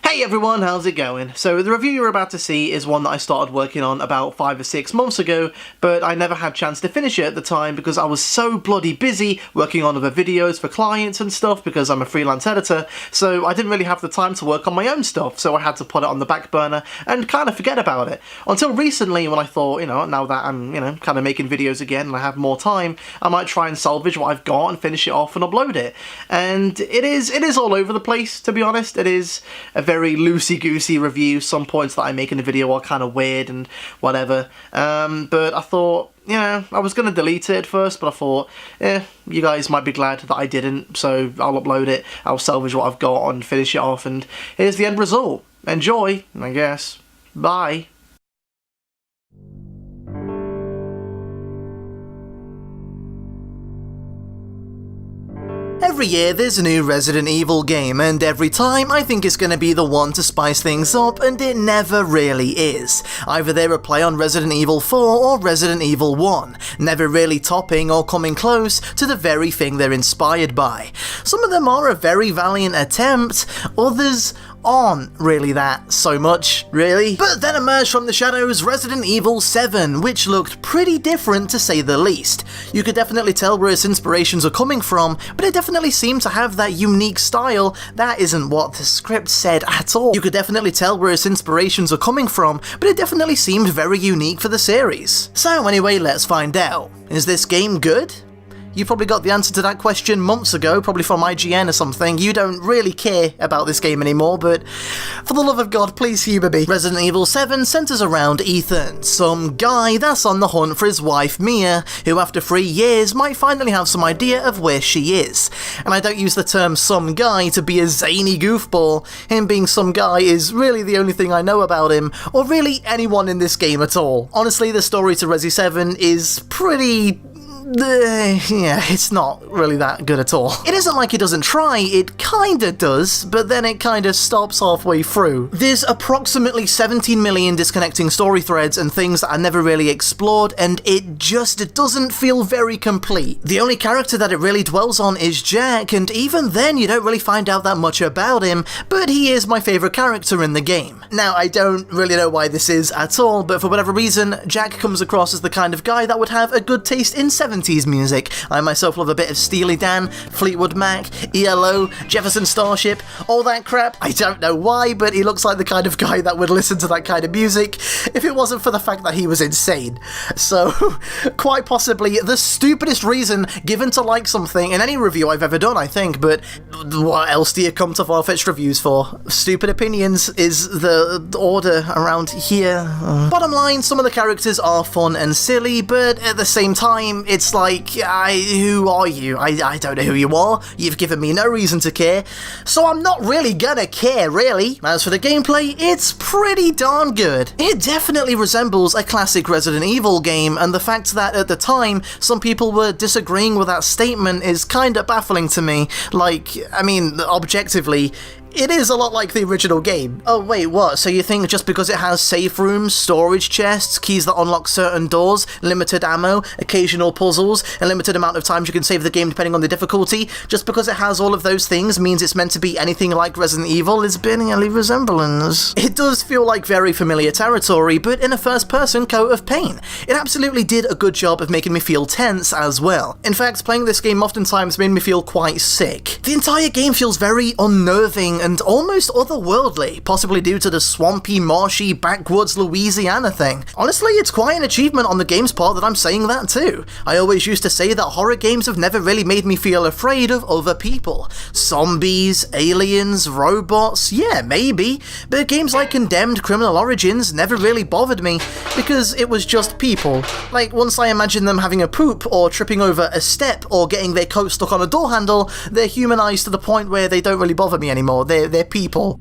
Hey everyone, how's it going? So the review you're about to see is one that I started working on about 5 or 6 months ago, but I never had a chance to finish it at the time because I was so bloody busy working on other videos for clients and stuff because I'm a freelance editor, so I didn't really have the time to work on my own stuff, so I had to put it on the back burner and kind of forget about it. Until recently when I thought, now that I'm, kind of making videos again and I have more time, I might try and salvage what I've got and finish it off and upload it. And it is all over the place, to be honest. It is a very loosey-goosey review. Some points that I make in the video are kind of weird and whatever. But I thought, I was going to delete it at first, but I thought, you guys might be glad that I didn't, so I'll upload it, I'll salvage what I've got and finish it off, and here's the end result. Enjoy, I guess. Bye. Every year there's a new Resident Evil game, and every time I think it's going to be the one to spice things up, and it never really is. Either they play on Resident Evil 4 or Resident Evil 1, never really topping or coming close to the very thing they're inspired by. Some of them are a very valiant attempt, others aren't really that so much, really. But then emerged from the shadows Resident Evil 7, which looked pretty different to say the least. You could definitely tell where its inspirations are coming from, but it definitely seemed to have that unique style. That isn't what the script said at all. You could definitely tell where its inspirations are coming from, but it definitely seemed very unique for the series. So anyway, let's find out. Is this game good? You probably got the answer to that question months ago, probably from IGN or something. You don't really care about this game anymore, but for the love of God, please humour me. Resident Evil 7 centres around Ethan, some guy that's on the hunt for his wife Mia, who after 3 years might finally have some idea of where she is. And I don't use the term some guy to be a zany goofball. Him being some guy is really the only thing I know about him, or really anyone in this game at all. Honestly, the story to Resi 7 is pretty... it's not really that good at all. It isn't like it doesn't try, it kinda does, but then it kinda stops halfway through. There's approximately 17 million disconnecting story threads and things that are never really explored, and it just doesn't feel very complete. The only character that it really dwells on is Jack, and even then you don't really find out that much about him, but he is my favourite character in the game. Now, I don't really know why this is at all, but for whatever reason, Jack comes across as the kind of guy that would have a good taste in 70s music. I myself love a bit of Steely Dan, Fleetwood Mac, ELO, Jefferson Starship, all that crap. I don't know why, but he looks like the kind of guy that would listen to that kind of music if it wasn't for the fact that he was insane. So, quite possibly the stupidest reason given to like something in any review I've ever done, I think, but what else do you come to Farfetch'd reviews for? Stupid opinions is the order around here. Bottom line, some of the characters are fun and silly, but at the same time, it's like, who are you? I don't know who you are. You've given me no reason to care, so I'm not really gonna care, really. As for the gameplay, it's pretty darn good. It definitely resembles a classic Resident Evil game, and the fact that at the time some people were disagreeing with that statement is kinda baffling to me. Like, I mean, objectively, it is a lot like the original game. Oh wait, what? So you think just because it has safe rooms, storage chests, keys that unlock certain doors, limited ammo, occasional puzzles, a limited amount of times you can save the game depending on the difficulty, just because it has all of those things means it's meant to be anything like Resident Evil is bearing any resemblance? It does feel like very familiar territory, but in a first-person coat of paint. It absolutely did a good job of making me feel tense as well. In fact, playing this game oftentimes made me feel quite sick. The entire game feels very unnerving and almost otherworldly, possibly due to the swampy, marshy, backwoods Louisiana thing. Honestly, it's quite an achievement on the game's part that I'm saying that too. I always used to say that horror games have never really made me feel afraid of other people. Zombies, aliens, robots, yeah, maybe, but games like Condemned Criminal Origins never really bothered me, because it was just people. Like, once I imagine them having a poop, or tripping over a step, or getting their coat stuck on a door handle, they're humanized to the point where they don't really bother me anymore. They're people.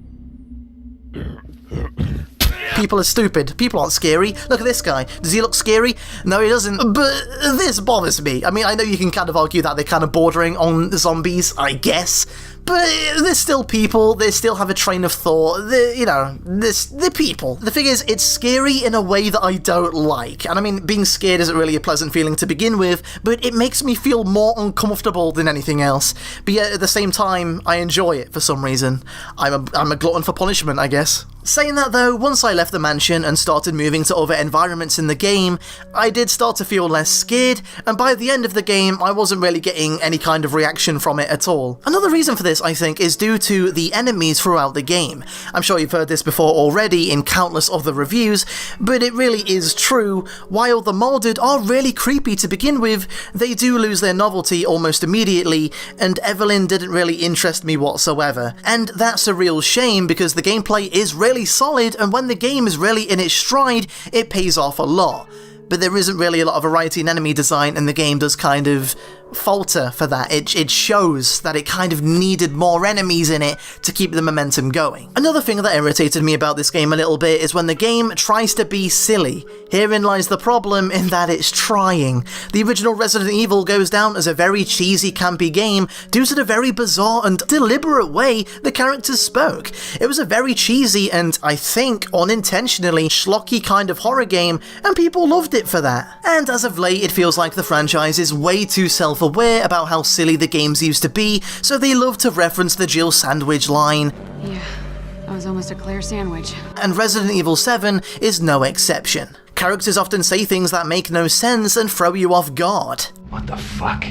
People are stupid. People aren't scary. Look at this guy. Does he look scary? No, he doesn't. But this bothers me. I mean, I know you can kind of argue that they're kind of bordering on zombies, I guess, But there's still people, they still have a train of thought, they're people. The thing is, it's scary in a way that I don't like. And I mean, being scared isn't really a pleasant feeling to begin with, but it makes me feel more uncomfortable than anything else. But yet, at the same time, I enjoy it for some reason. I'm a glutton for punishment, I guess. Saying that though, once I left the mansion and started moving to other environments in the game, I did start to feel less scared, and by the end of the game, I wasn't really getting any kind of reaction from it at all. Another reason for this, I think, is due to the enemies throughout the game. I'm sure you've heard this before already in countless other reviews, but it really is true. While the molded are really creepy to begin with, they do lose their novelty almost immediately, and Evelyn didn't really interest me whatsoever. And that's a real shame, because the gameplay is really solid, and when the game is really in its stride, it pays off a lot. But there isn't really a lot of variety in enemy design, and the game does kind of falter for that. It shows that it kind of needed more enemies in it to keep the momentum going. Another thing that irritated me about this game a little bit is when the game tries to be silly. Herein lies the problem, in that it's trying. The original Resident Evil goes down as a very cheesy, campy game due to the very bizarre and deliberate way the characters spoke. It was a very cheesy and, I think, unintentionally schlocky kind of horror game, and people loved it for that. And as of late, it feels like the franchise is way too self-aware about how silly the games used to be, so they love to reference the Jill Sandwich line. Yeah, that was almost a Claire sandwich. And Resident Evil 7 is no exception. Characters often say things that make no sense and throw you off guard. What the fuck?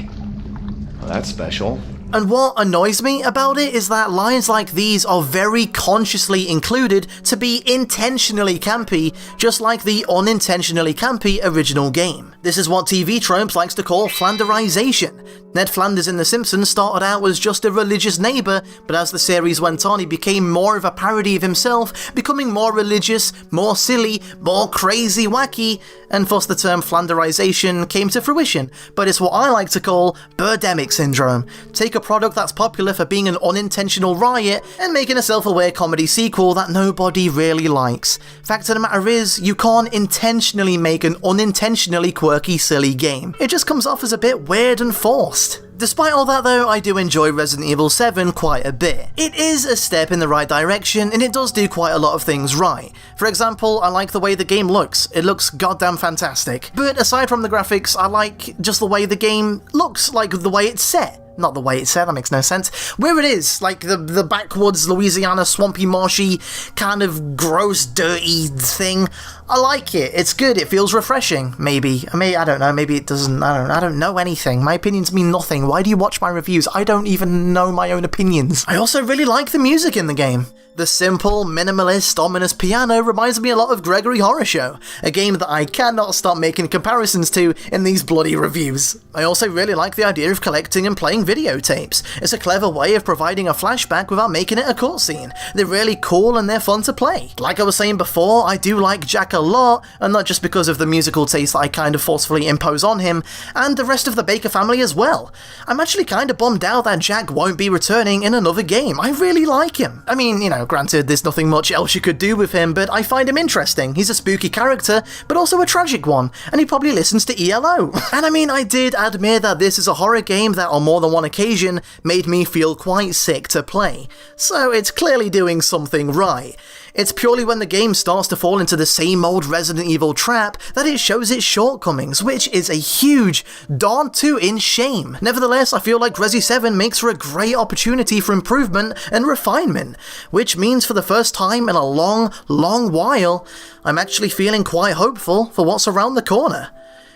Well, that's special. And what annoys me about it is that lines like these are very consciously included to be intentionally campy, just like the unintentionally campy original game. This is what TV Tropes likes to call Flanderization. Ned Flanders in The Simpsons started out as just a religious neighbour, but as the series went on, he became more of a parody of himself, becoming more religious, more silly, more crazy wacky, and thus the term Flanderization came to fruition. But it's what I like to call Birdemic Syndrome. Take a product that's popular for being an unintentional riot and making a self-aware comedy sequel that nobody really likes. Fact of the matter is, you can't intentionally make an unintentionally quirky, silly game. It just comes off as a bit weird and forced. Despite all that though, I do enjoy Resident Evil 7 quite a bit. It is a step in the right direction, and it does do quite a lot of things right. For example, I like the way the game looks. It looks goddamn fantastic. But aside from the graphics, I like just the way the game looks, like the way it's set. Not the way it's set, that makes no sense. Where it is, like the backwoods, Louisiana, swampy, marshy, kind of gross, dirty thing. I like it. It's good. It feels refreshing. Maybe. I don't know. Maybe it doesn't. I don't know anything. My opinions mean nothing. Why do you watch my reviews? I don't even know my own opinions. I also really like the music in the game. The simple, minimalist, ominous piano reminds me a lot of Gregory Horror Show, a game that I cannot stop making comparisons to in these bloody reviews. I also really like the idea of collecting and playing videotapes. It's a clever way of providing a flashback without making it a cutscene. They're really cool and they're fun to play. Like I was saying before, I do like Jack a lot, and not just because of the musical taste that I kind of forcefully impose on him, and the rest of the Baker family as well. I'm actually kind of bummed out that Jack won't be returning in another game. I really like him. I mean, granted, there's nothing much else you could do with him, but I find him interesting. He's a spooky character, but also a tragic one, and he probably listens to ELO. And I mean, I did admit that this is a horror game that on more than one occasion made me feel quite sick to play. So it's clearly doing something right. It's purely when the game starts to fall into the same old Resident Evil trap that it shows its shortcomings, which is a huge, darn tootin' shame. Nevertheless, I feel like Resi 7 makes for a great opportunity for improvement and refinement, which means for the first time in a long, long while, I'm actually feeling quite hopeful for what's around the corner.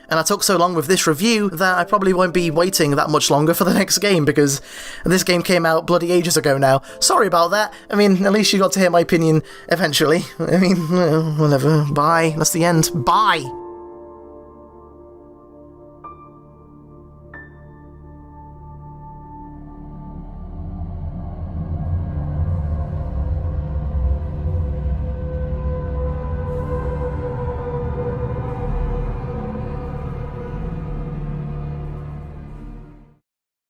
And I took so long with this review that I probably won't be waiting that much longer for the next game, because this game came out bloody ages ago now. Sorry about that. I mean, at least you got to hear my opinion eventually. I mean, whatever. Bye. That's the end. Bye.